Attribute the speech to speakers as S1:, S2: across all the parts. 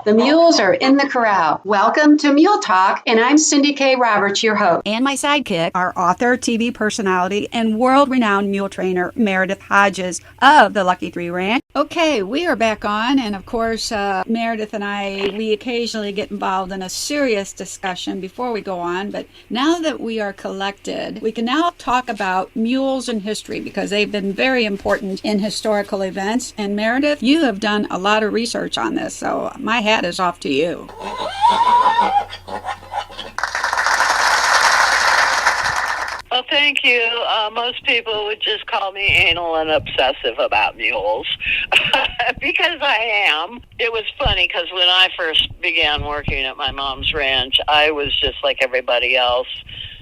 S1: The mules are in the corral. Welcome to Mule Talk, and I'm Cindy K. Roberts, your host.
S2: And my sidekick, our author, TV personality, and world-renowned mule trainer, Meredith Hodges of the Lucky 3 Ranch. Okay, we are back on, and of course, Meredith and we occasionally get involved in a serious discussion before we go on, but now that we are collected, we can now talk about mules in history because they've been very important in historical events. And Meredith, you have done a lot of research on this, so my hat is off to you.
S3: Well, thank you. Most people would just call me anal and obsessive about mules because I am. It was funny because when I first began working at my mom's ranch, I was just like everybody else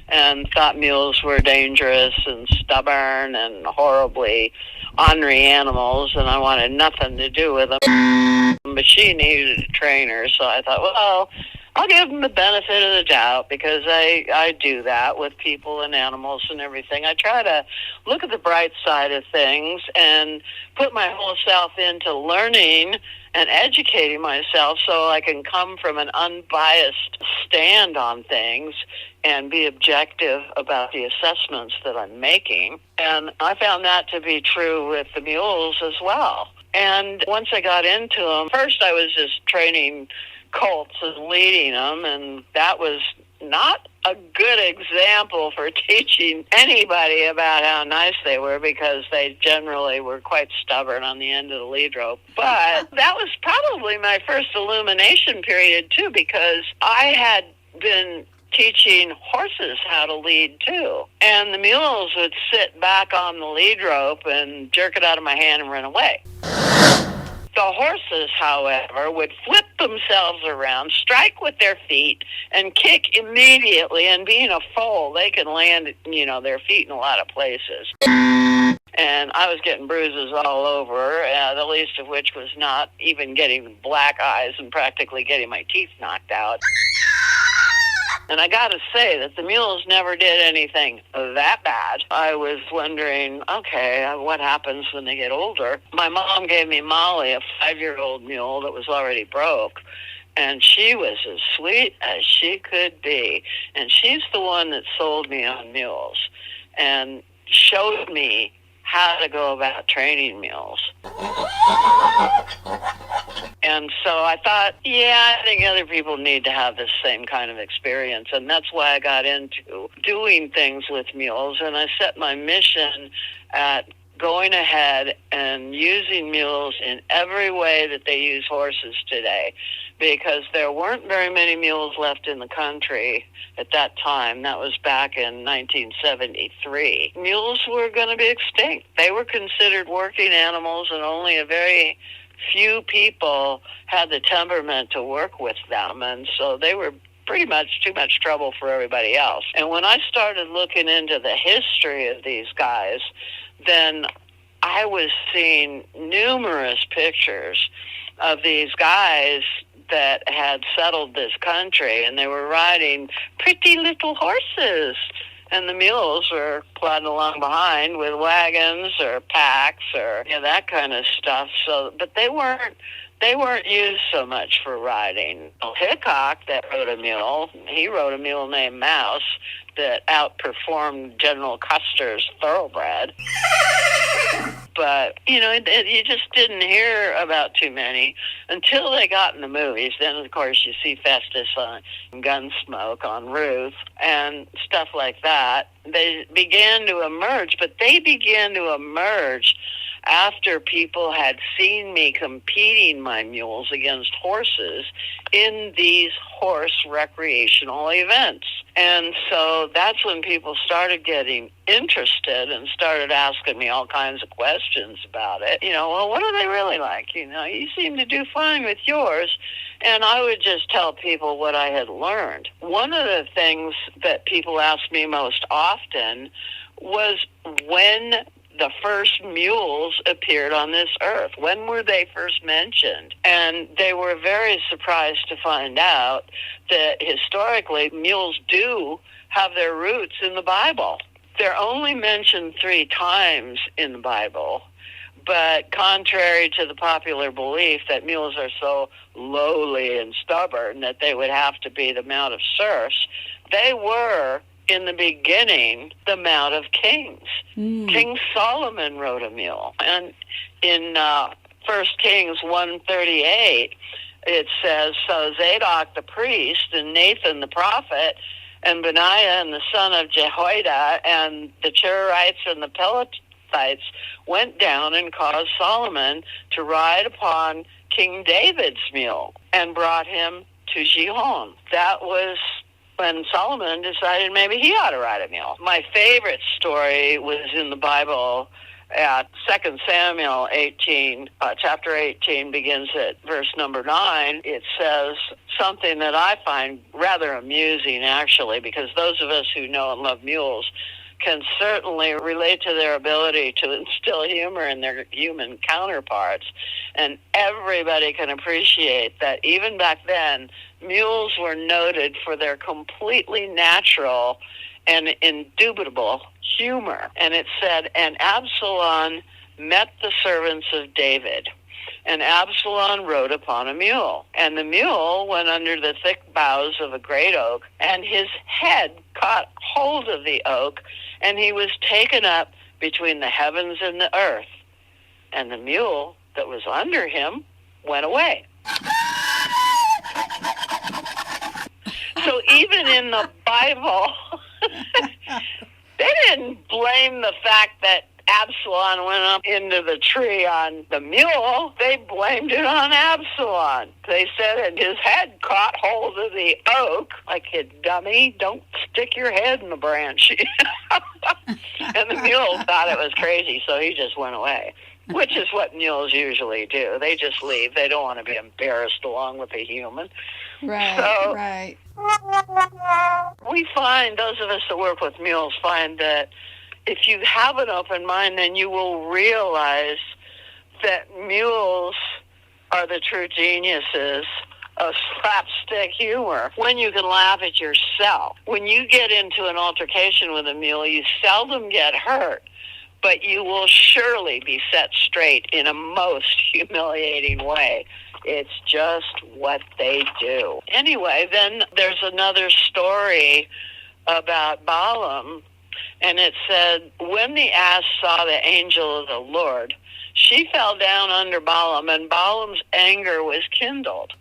S3: and thought mules were dangerous and stubborn and horribly ornery animals, and I wanted nothing to do with them. But she needed a trainer, so I thought, well, I'll give them the benefit of the doubt because I do that with people and animals and everything. I try to look at the bright side of things and put my whole self into learning and educating myself so I can come from an unbiased stand on things and be objective about the assessments that I'm making. And I found that to be true with the mules as well. And once I got into them, first I was just training colts and leading them, and that was not a good example for teaching anybody about how nice they were because they generally were quite stubborn on the end of the lead rope. But that was probably my first illumination period too, because I had been teaching horses how to lead too, and the mules would sit back on the lead rope and jerk it out of my hand and run away. The horses, however, would flip themselves around, strike with their feet, and kick immediately. And being a foal, they can land, their feet in a lot of places. And I was getting bruises all over, the least of which was not even getting black eyes and practically getting my teeth knocked out. And I got to say that the mules never did anything that bad. I was wondering, okay, what happens when they get older? My mom gave me Molly, a 5-year-old mule that was already broke. And she was as sweet as she could be. And she's the one that sold me on mules and showed me how to go about training mules. And so I thought, I think other people need to have this same kind of experience. And that's why I got into doing things with mules. And I set my mission at going ahead and using mules in every way that they use horses today, because there weren't very many mules left in the country at that time. That was back in 1973. Mules were going to be extinct. They were considered working animals, and only a very few people had the temperament to work with them, and so they were pretty much too much trouble for everybody else. And when I started looking into the history of these guys, then I was seeing numerous pictures of these guys that had settled this country, and they were riding pretty little horses, and the mules were plodding along behind with wagons or packs or that kind of stuff. So, but they weren't used so much for riding. Hickok, that rode a mule, he rode a mule named Mouse that outperformed General Custer's thoroughbred. But, you just didn't hear about too many until they got in the movies. Then, of course, you see Festus on Gunsmoke on Ruth and stuff like that. They began to emerge, but they began to emerge after people had seen me competing my mules against horses in these horse recreational events. And so that's when people started getting interested and started asking me all kinds of questions about it. Well, what are they really like? You seem to do fine with yours. And I would just tell people what I had learned. One of the things that people asked me most often was when the first mules appeared on this earth. When were they first mentioned? And they were very surprised to find out that historically mules do have their roots in the Bible. They're only mentioned 3 times in the Bible, But contrary to the popular belief that mules are so lowly and stubborn that they would have to be the mount of serfs, they were, in the beginning, the mount of kings. King Solomon rode a mule. And in 1 Kings 1:38, it says, so Zadok the priest and Nathan the prophet and Benaiah and the son of Jehoiada and the Cherethites and the Pelethites went down and caused Solomon to ride upon King David's mule and brought him to Gihon. That was when Solomon decided maybe he ought to ride a mule. My favorite story was in the Bible at 2 Samuel 18, chapter 18 begins at verse number 9. It says something that I find rather amusing, actually, because those of us who know and love mules can certainly relate to their ability to instill humor in their human counterparts. And everybody can appreciate that even back then, mules were noted for their completely natural and indubitable humor. And it said, and Absalom met the servants of David, and Absalom rode upon a mule. And the mule went under the thick boughs of a great oak, and his head caught hold of the oak, and he was taken up between the heavens and the earth. And the mule that was under him went away. So even in the Bible, they didn't blame the fact that Absalom went up into the tree on the mule. They blamed it on Absalom. They said that his head caught hold of the oak. Like, you dummy, don't stick your head in the branch. And the mule thought it was crazy, so he just went away, which is what mules usually do. They just leave. They don't want to be embarrassed along with a human.
S2: Right,
S3: so,
S2: right.
S3: We find, those of us that work with mules find that if you have an open mind, then you will realize that mules are the true geniuses of slapstick humor. When you can laugh at yourself. When you get into an altercation with a mule, you seldom get hurt, but you will surely be set straight in a most humiliating way. It's just what they do. Anyway, then there's another story about Balaam, and it said, when the ass saw the angel of the Lord, she fell down under Balaam, and Balaam's anger was kindled.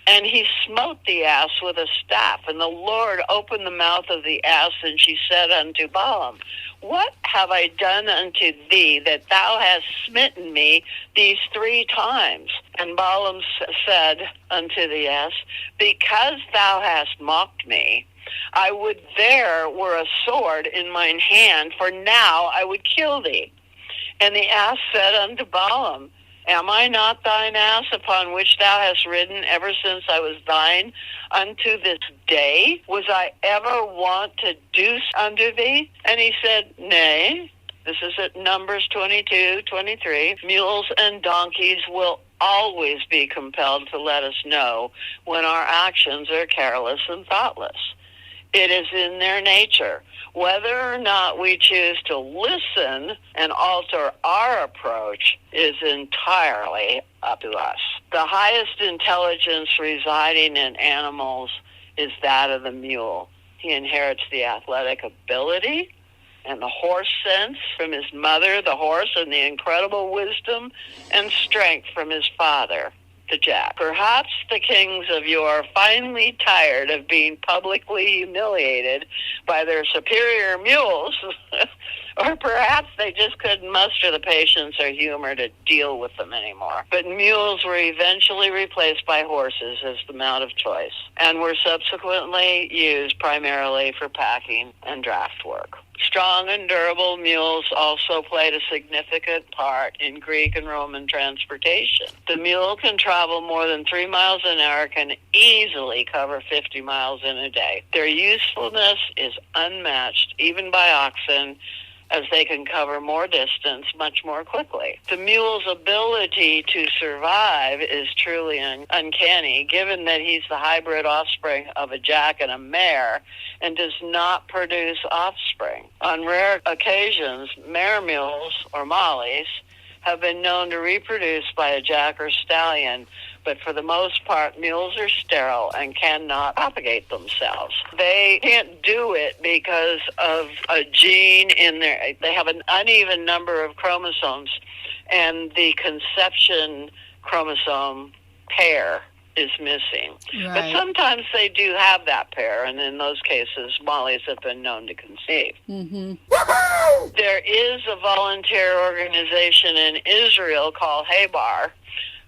S3: And he smote the ass with a staff, and the Lord opened the mouth of the ass, and she said unto Balaam, what have I done unto thee, that thou hast smitten me these 3 times? And Balaam said unto the ass, because thou hast mocked me, I would there were a sword in mine hand, for now I would kill thee. And the ass said unto Balaam, am I not thine ass upon which thou hast ridden ever since I was thine unto this day? Was I ever wont to do unto thee? And he said, nay. This is at Numbers 22:23. Mules and donkeys will always be compelled to let us know when our actions are careless and thoughtless. It is in their nature. Whether or not we choose to listen and alter our approach is entirely up to us. The highest intelligence residing in animals is that of the mule. He inherits the athletic ability and the horse sense from his mother, the horse, and the incredible wisdom and strength from his father, the jack. Perhaps the kings of yore finally tired of being publicly humiliated by their superior mules, or perhaps they just couldn't muster the patience or humor to deal with them anymore. But mules were eventually replaced by horses as the mount of choice, and were subsequently used primarily for packing and draft work. Strong and durable mules also played a significant part in Greek and Roman transportation. The mule can travel more than 3 miles an hour, can easily cover 50 miles in a day. Their usefulness is unmatched, even by oxen, as they can cover more distance much more quickly. The mule's ability to survive is truly uncanny, given that he's the hybrid offspring of a jack and a mare and does not produce offspring. On rare occasions, mare mules, or mollies, have been known to reproduce by a jack or stallion, but for the most part, mules are sterile and cannot propagate themselves. They can't do it because of a gene in there. They have an uneven number of chromosomes, and the conception chromosome pair is missing.
S2: Right.
S3: But sometimes they do have that pair, and in those cases, mollies have been known to conceive.
S2: Mm-hmm.
S3: There is a volunteer organization in Israel called Haybar,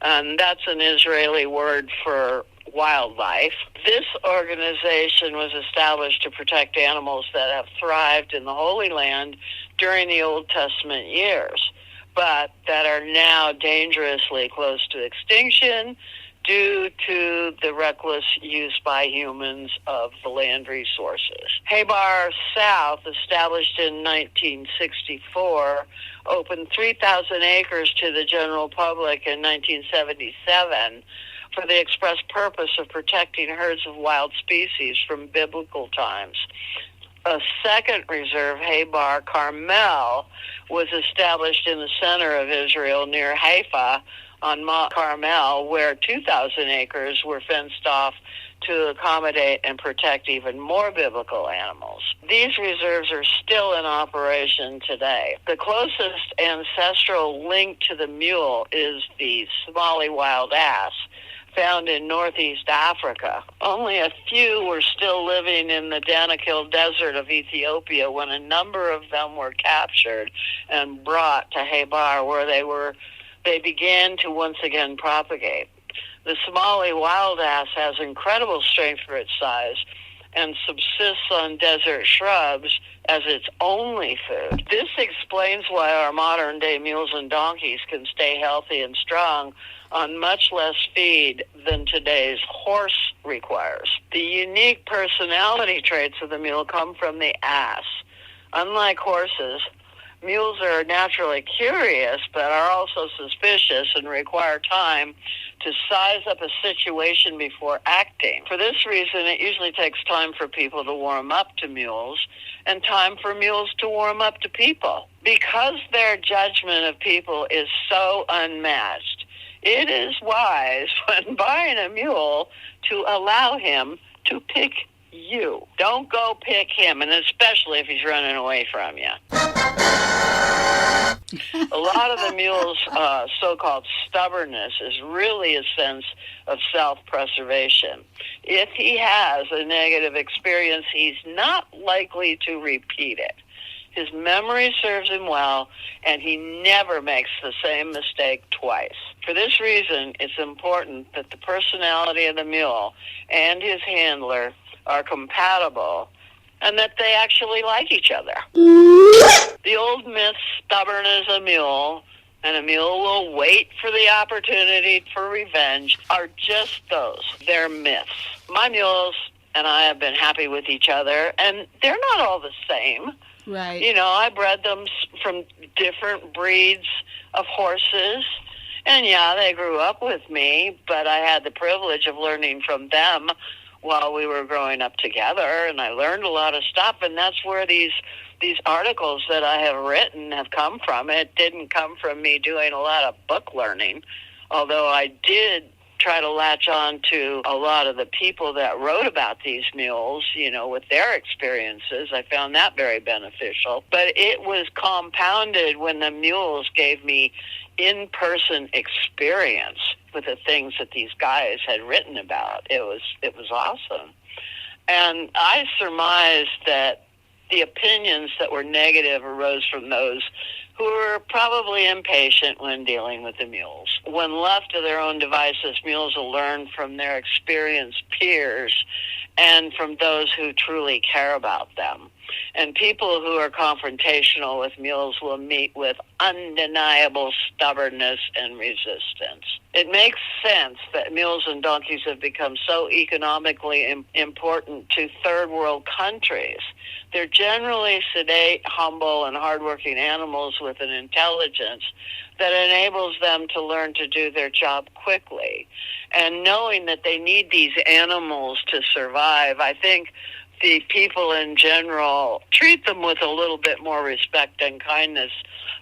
S3: and that's an Israeli word for wildlife. This organization was established to protect animals that have thrived in the Holy Land during the Old Testament years, but that are now dangerously close to extinction due to the reckless use by humans of the land resources. Haybar South, established in 1964, opened 3,000 acres to the general public in 1977 for the express purpose of protecting herds of wild species from biblical times. A second reserve, Haybar Carmel, was established in the center of Israel near Haifa on Mount Carmel, where 2,000 acres were fenced off to accommodate and protect even more biblical animals. These reserves are still in operation today. The closest ancestral link to the mule is the Somali wild ass, found in northeast Africa. Only a few were still living in the Danakil Desert of Ethiopia when a number of them were captured and brought to Haybar, where they began to once again propagate. The Somali wild ass has incredible strength for its size and subsists on desert shrubs as its only food. This explains why our modern-day mules and donkeys can stay healthy and strong on much less feed than today's horse requires. The unique personality traits of the mule come from the ass. Unlike horses, mules are naturally curious, but are also suspicious and require time to size up a situation before acting. For this reason, it usually takes time for people to warm up to mules and time for mules to warm up to people. Because their judgment of people is so unmatched, it is wise when buying a mule to allow him to pick you. Don't go pick him, and especially if he's running away from you. A lot of the mule's so-called stubbornness is really a sense of self-preservation. If he has a negative experience, he's not likely to repeat it. His memory serves him well, and he never makes the same mistake twice. For this reason, it's important that the personality of the mule and his handler are compatible and that they actually like each other. The old myth, stubborn as a mule, and a mule will wait for the opportunity for revenge, are just those. They're myths. My mules and I have been happy with each other, and they're not all the same.
S2: Right.
S3: You know, I bred them from different breeds of horses, and yeah, they grew up with me, but I had the privilege of learning from them while we were growing up together, and I learned a lot of stuff, and that's where these articles that I have written have come from. It didn't come from me doing a lot of book learning, although I did try to latch on to a lot of the people that wrote about these mules, you know, with their experiences. I found that very beneficial. But it was compounded when the mules gave me in-person experience with the things that these guys had written about. It was awesome. And I surmised that the opinions that were negative arose from those who were probably impatient when dealing with the mules. When left to their own devices, mules will learn from their experienced peers and from those who truly care about them. And people who are confrontational with mules will meet with undeniable stubbornness and resistance. It makes sense that mules and donkeys have become so economically important to third world countries. They're generally sedate, humble, and hardworking animals with an intelligence that enables them to learn to do their job quickly. And knowing that they need these animals to survive, I think the people in general treat them with a little bit more respect and kindness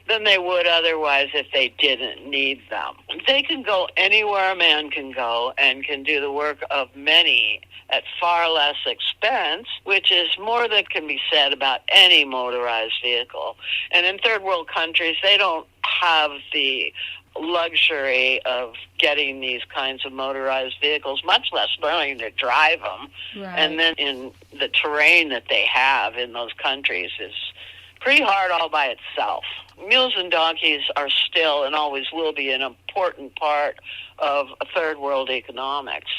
S3: than they would otherwise if they didn't need them. They can go anywhere a man can go and can do the work of many at far less expense, which is more that can be said about any motorized vehicle. And in third world countries, they don't have the luxury of getting these kinds of motorized vehicles, much less learning to drive them.
S2: Right.
S3: And then in the terrain that they have in those countries is pretty hard all by itself. Mules and donkeys are still and always will be an important part of third world economics.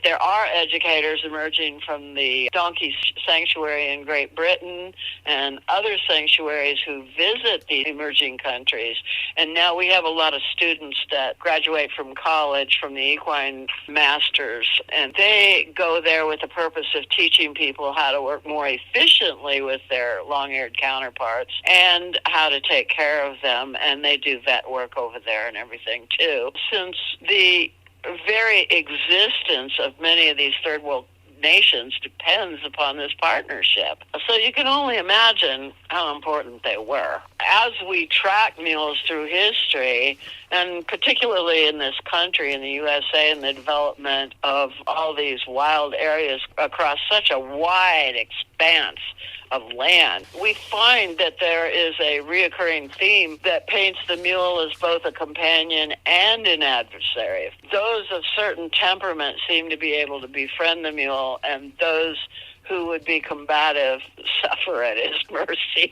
S3: There are educators emerging from the donkey sanctuary in Great Britain and other sanctuaries who visit the emerging countries. And now we have a lot of students that graduate from college from the equine masters, and they go there with the purpose of teaching people how to work more efficiently with their long-eared counterparts and how to take care of them. And they do vet work over there and everything too. Since the very existence of many of these third world nations depends upon this partnership. So you can only imagine how important they were. As we track mules through history, and particularly in this country, in the USA, and the development of all these wild areas across such a wide expanse of land, we find that there is a reoccurring theme that paints the mule as both a companion and an adversary. Those of certain temperament seem to be able to befriend the mule, and those who would be combative suffer at his mercy.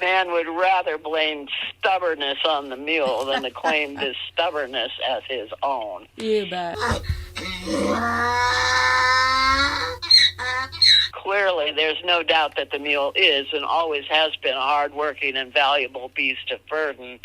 S3: Man would rather blame stubbornness on the mule than to claim this stubbornness as his own.
S2: You bet.
S3: Clearly, there's no doubt that the mule is and always has been a hard-working and valuable beast of burden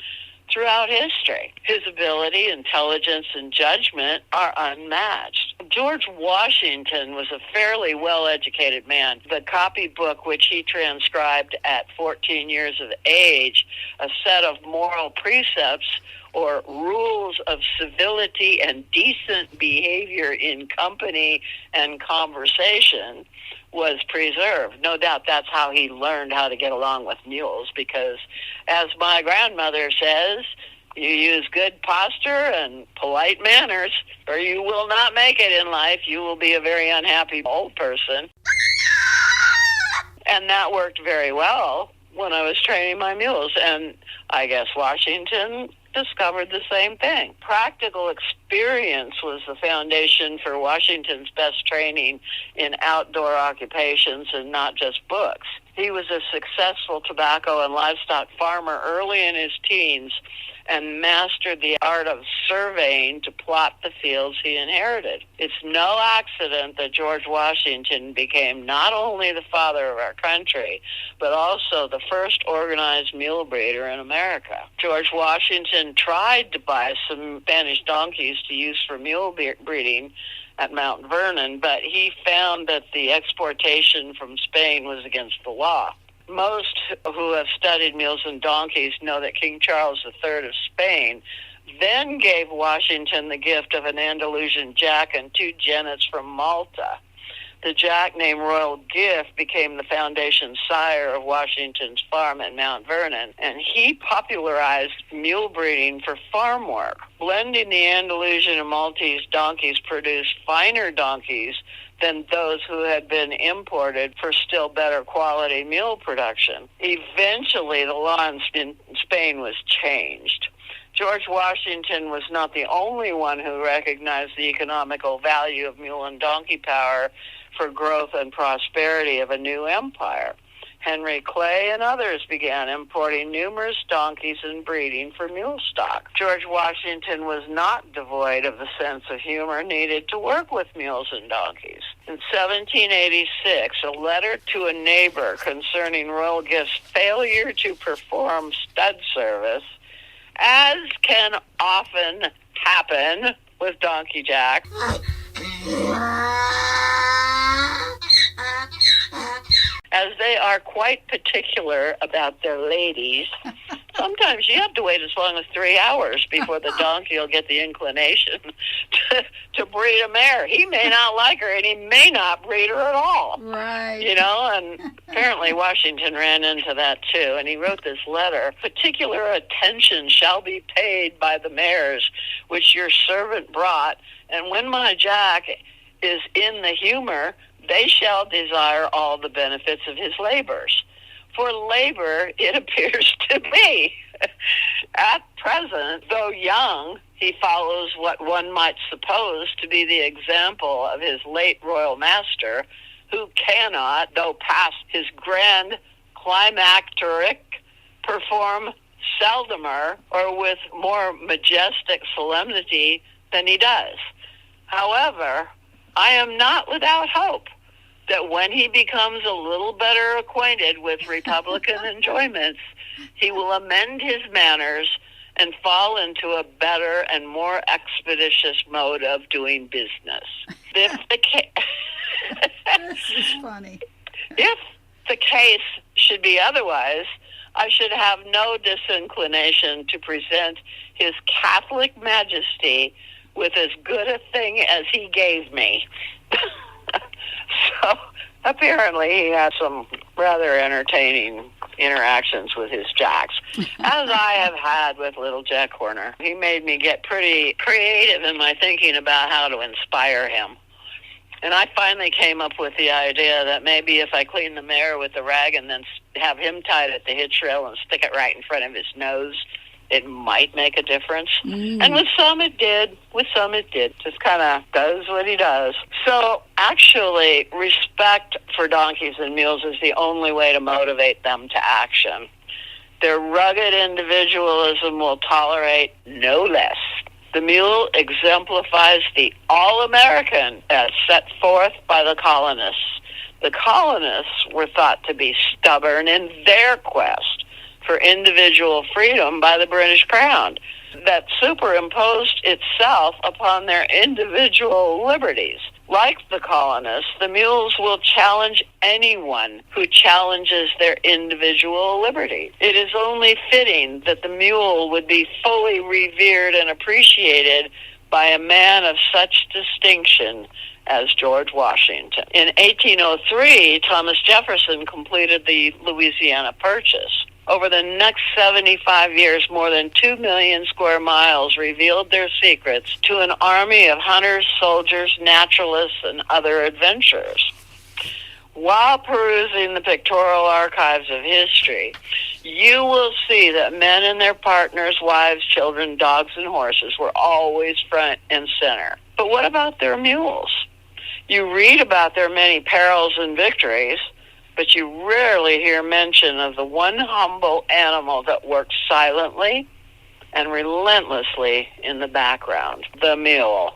S3: throughout history. His ability, intelligence, and judgment are unmatched. George Washington was a fairly well-educated man. The copybook, which he transcribed at 14 years of age, a set of moral precepts or rules of civility and decent behavior in company and conversation, was preserved. No doubt that's how he learned how to get along with mules, because as my grandmother says, you use good posture and polite manners, or you will not make it in life. You will be a very unhappy old person. And that worked very well when I was training my mules. And I guess Washington discovered the same thing. Practical experience was the foundation for Washington's best training in outdoor occupations and not just books. He was a successful tobacco and livestock farmer early in his teens and mastered the art of surveying to plot the fields he inherited. It's no accident that George Washington became not only the father of our country, but also the first organized mule breeder in America. George Washington tried to buy some Spanish donkeys to use for mule breeding at Mount Vernon, but he found that the exportation from Spain was against the law. Most who have studied mules and donkeys know that King Charles III of Spain then gave Washington the gift of an Andalusian jack and 2 jennets from Malta. The jack, named Royal Gift, became the foundation sire of Washington's farm at Mount Vernon, and he popularized mule breeding for farm work. Blending the Andalusian and Maltese donkeys produced finer donkeys than those who had been imported for still better quality mule production. Eventually, the law in Spain was changed. George Washington was not the only one who recognized the economical value of mule and donkey power for growth and prosperity of a new empire. Henry Clay and others began importing numerous donkeys and breeding for mule stock. George Washington was not devoid of the sense of humor needed to work with mules and donkeys. In 1786, a letter to a neighbor concerning Royal Gift's failure to perform stud service, as can often happen with Donkey Jack, as they are quite particular about their ladies. Sometimes you have to wait as long as 3 hours before the donkey will get the inclination to breed a mare. He may not like her, and he may not breed her at all.
S2: Right.
S3: You know, and apparently Washington ran into that too. And he wrote this letter: "Particular attention shall be paid by the mares which your servant brought, and when my Jack is in the humor, they shall desire all the benefits of his labors. For labor, it appears to me, at present, though young, he follows what one might suppose to be the example of his late royal master, who cannot, though past his grand climacteric, perform seldomer or with more majestic solemnity than he does. However, I am not without hope that when he becomes a little better acquainted with Republican enjoyments, he will amend his manners and fall into a better and more expeditious mode of doing business. If the
S2: This is funny.
S3: If the case should be otherwise, I should have no disinclination to present His Catholic Majesty with as good a thing as he gave me." So apparently he had some rather entertaining interactions with his jacks, as I have had with little Jack Horner. He made me get pretty creative in my thinking about how to inspire him. And I finally came up with the idea that maybe if I clean the mare with the rag and then have him tied at the hitch rail and stick it right in front of his nose, it might make a difference. And with some it did. With some it did. Just kind of does what he does. So actually, respect for donkeys and mules is the only way to motivate them to action. Their rugged individualism will tolerate no less. The mule exemplifies the all-American as set forth by the colonists. The colonists were thought to be stubborn in their quest for individual freedom by the British Crown that superimposed itself upon their individual liberties. Like the colonists, the mules will challenge anyone who challenges their individual liberty. It is only fitting that the mule would be fully revered and appreciated by a man of such distinction as George Washington. In 1803, Thomas Jefferson completed the Louisiana Purchase. Over the next 75 years, more than 2 million square miles revealed their secrets to an army of hunters, soldiers, naturalists, and other adventurers. While perusing the pictorial archives of history, you will see that men and their partners, wives, children, dogs, and horses were always front and center. But what about their mules? You read about their many perils and victories, but you rarely hear mention of the one humble animal that works silently and relentlessly in the background, the mule.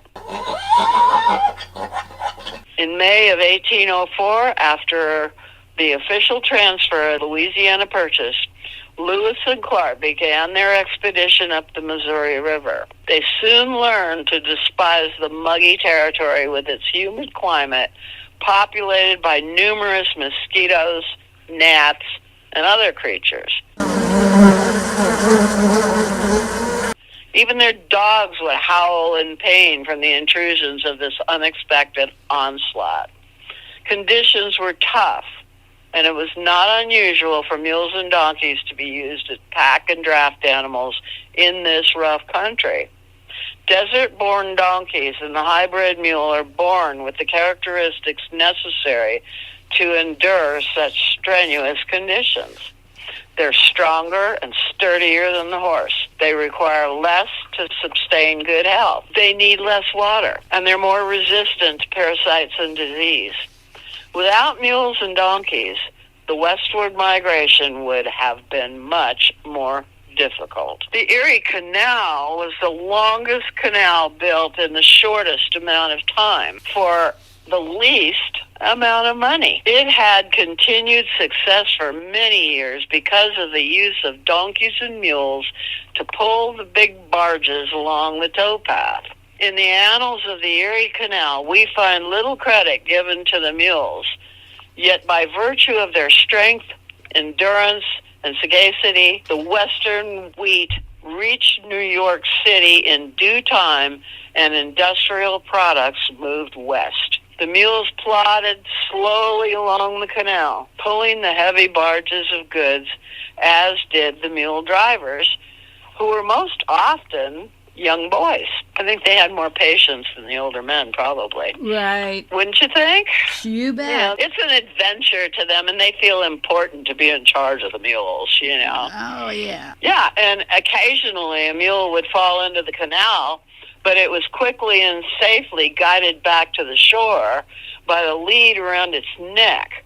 S3: In May of 1804, after the official transfer of Louisiana Purchase, Lewis and Clark began their expedition up the Missouri River. They soon learned to despise the muggy territory with its humid climate, populated by numerous mosquitoes, gnats, and other creatures. Even their dogs would howl in pain from the intrusions of this unexpected onslaught. Conditions were tough, and it was not unusual for mules and donkeys to be used as pack and draft animals in this rough country. Desert-born donkeys and the hybrid mule are born with the characteristics necessary to endure such strenuous conditions. They're stronger and sturdier than the horse. They require less to sustain good health. They need less water, and they're more resistant to parasites and disease. Without mules and donkeys, the westward migration would have been much more difficult. The Erie Canal was the longest canal built in the shortest amount of time for the least amount of money. It had continued success for many years because of the use of donkeys and mules to pull the big barges along the towpath. In the annals of the Erie Canal, we find little credit given to the mules, yet by virtue of their strength, endurance, and sagacity, the western wheat reached New York City in due time, and industrial products moved west. The mules plodded slowly along the canal, pulling the heavy barges of goods, as did the mule drivers, who were most often young boys. I think they had more patience than the older men, probably.
S2: Right.
S3: Wouldn't you think?
S2: You bet.
S3: You know, it's an adventure to them, and they feel important to be in charge of the mules, you know.
S2: Oh, yeah.
S3: Yeah, and occasionally a mule would fall into the canal, but it was quickly and safely guided back to the shore by the lead around its neck.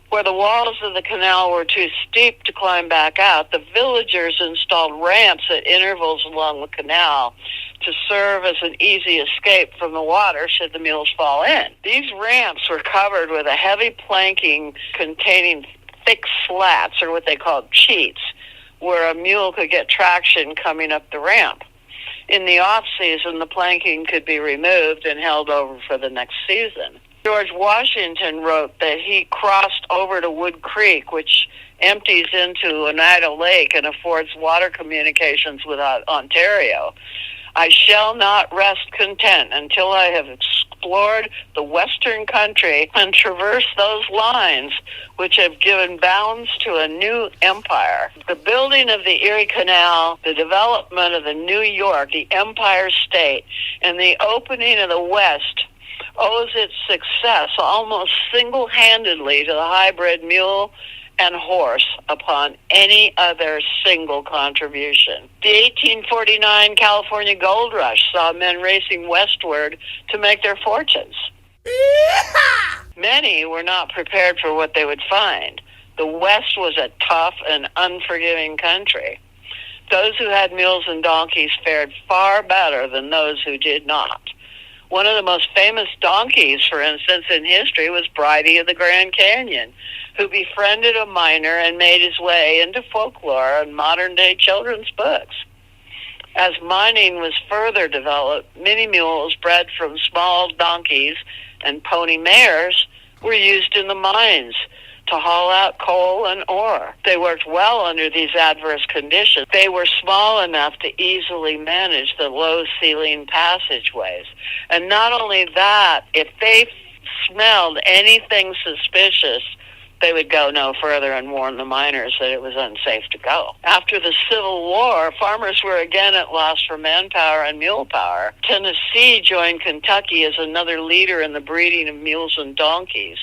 S3: Where the walls of the canal were too steep to climb back out, the villagers installed ramps at intervals along the canal to serve as an easy escape from the water should the mules fall in. These ramps were covered with a heavy planking containing thick slats, or what they called cheats, where a mule could get traction coming up the ramp. In the off-season, the planking could be removed and held over for the next season. George Washington wrote that he crossed over to Wood Creek, which empties into Oneida Lake and affords water communications with Ontario. I shall not rest content until I have explored the western country and traversed those lines which have given bounds to a new empire. The building of the Erie Canal, the development of the New York, the Empire State, and the opening of the West owes its success almost single-handedly to the hybrid mule and horse upon any other single contribution. The 1849 California Gold Rush saw men racing westward to make their fortunes. Many were not prepared for what they would find. The West was a tough and unforgiving country. Those who had mules and donkeys fared far better than those who did not. One of the most famous donkeys, for instance, in history was Bridie of the Grand Canyon, who befriended a miner and made his way into folklore and modern-day children's books. As mining was further developed, many mules bred from small donkeys and pony mares were used in the mines to haul out coal and ore. They worked well under these adverse conditions. They were small enough to easily manage the low-ceiling passageways. And not only that, if they smelled anything suspicious, they would go no further and warn the miners that it was unsafe to go. After the Civil War, farmers were again at loss for manpower and mule power. Tennessee joined Kentucky as another leader in the breeding of mules and donkeys.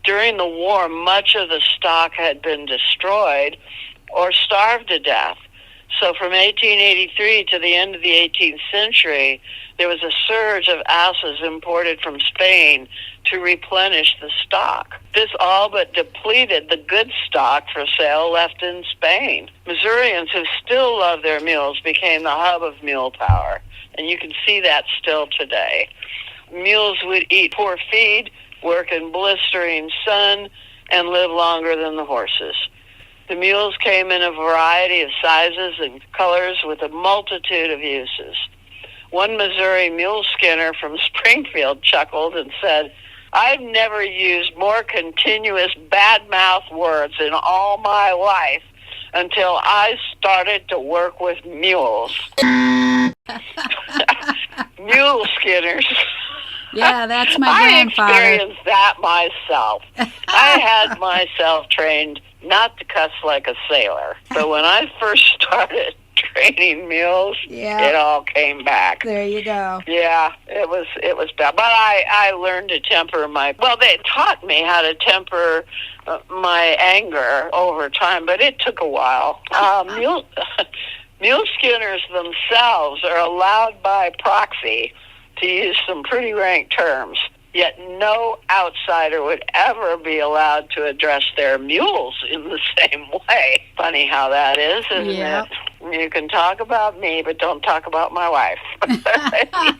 S3: During the war, much of the stock had been destroyed or starved to death. So from 1883 to the end of the 18th century, there was a surge of asses imported from Spain to replenish the stock. This all but depleted the good stock for sale left in Spain. Missourians who still love their mules became the hub of mule power, and you can see that still today. Mules would eat poor feed, work in blistering sun, and live longer than the horses. The mules came in a variety of sizes and colors with a multitude of uses. One Missouri mule skinner from Springfield chuckled and said, "I've never used more continuous bad-mouth words in all my life until I started to work with mules." Mule skinners.
S2: Yeah, that's my grandfather.
S3: I experienced that myself. I had myself trained not to cuss like a sailor. But when I first started training mules, it all came back.
S2: There you go.
S3: Yeah, it was bad. But I learned to temper they taught me how to temper my anger over time, but it took a while. Mule skinners themselves are allowed by proxy to use some pretty rank terms, yet no outsider would ever be allowed to address their mules in the same way. Funny how that is, isn't it? You can talk about me, but don't talk about my wife.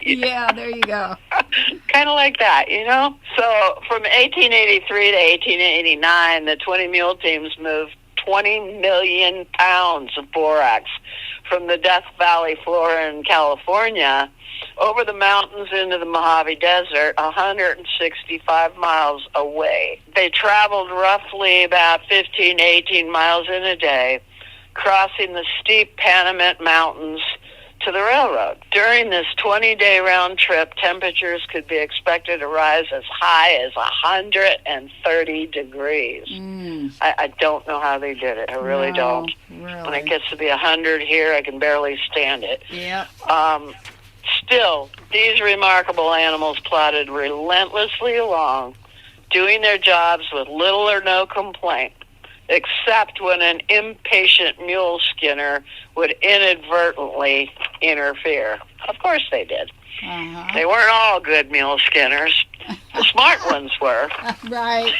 S2: Yeah, there you go.
S3: Kind of like that, you know? So from 1883 to 1889, the 20 mule teams moved 20 million pounds of borax from the Death Valley floor in California over the mountains into the Mojave Desert, 165 miles away. They traveled roughly about 15 to 18 miles in a day, crossing the steep Panamint Mountains to the railroad. During this 20-day round trip, temperatures could be expected to rise as high as 130 degrees. I don't know how they did it. I really don't.
S2: Really?
S3: When it gets to be 100 here, I can barely stand it.
S2: Yep.
S3: Still, these remarkable animals plodded relentlessly along, doing their jobs with little or no complaint, except when an impatient mule skinner would inadvertently interfere. Of course they did.
S2: Uh-huh.
S3: They weren't all good mule skinners. The smart ones were.
S2: Right.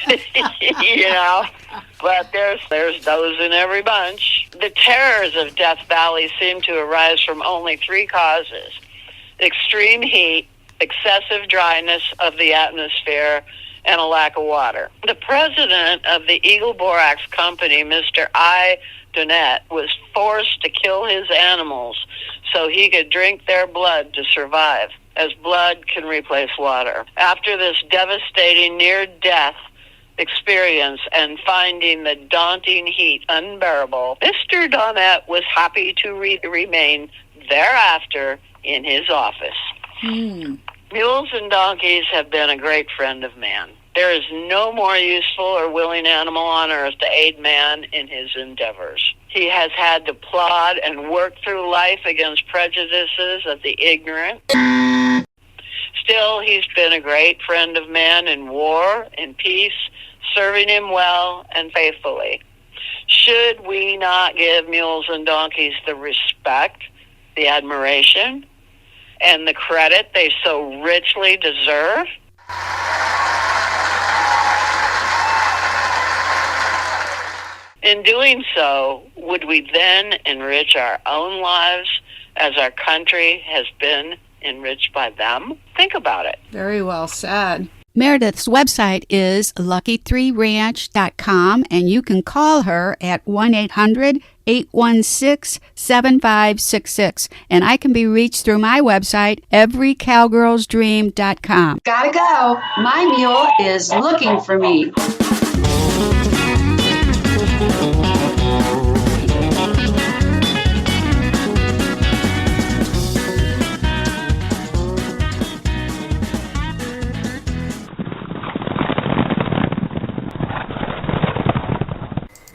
S3: You know, but there's those in every bunch. The terrors of Death Valley seem to arise from only three causes: extreme heat, excessive dryness of the atmosphere, and a lack of water. The president of the Eagle Borax Company, Mr. I. Donette, was forced to kill his animals so he could drink their blood to survive, as blood can replace water. After this devastating near-death experience and finding the daunting heat unbearable, Mr. Donette was happy to remain thereafter in his office. Mules and donkeys have been a great friend of man. There is no more useful or willing animal on earth to aid man in his endeavors. He has had to plod and work through life against prejudices of the ignorant. Still, he's been a great friend of man in war, in peace, serving him well and faithfully. Should we not give mules and donkeys the respect, the admiration, and the credit they so richly deserve? In doing so, would we then enrich our own lives as our country has been enriched by them? Think about it.
S2: Very well said. Meredith's website is lucky3ranch.com, and you can call her at 1-800-816-7566. And I can be reached through my website, everycowgirlsdream.com.
S1: Gotta go. My mule is looking for me.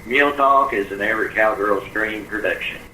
S4: Mule Talk is an Every Cowgirl's Dream production.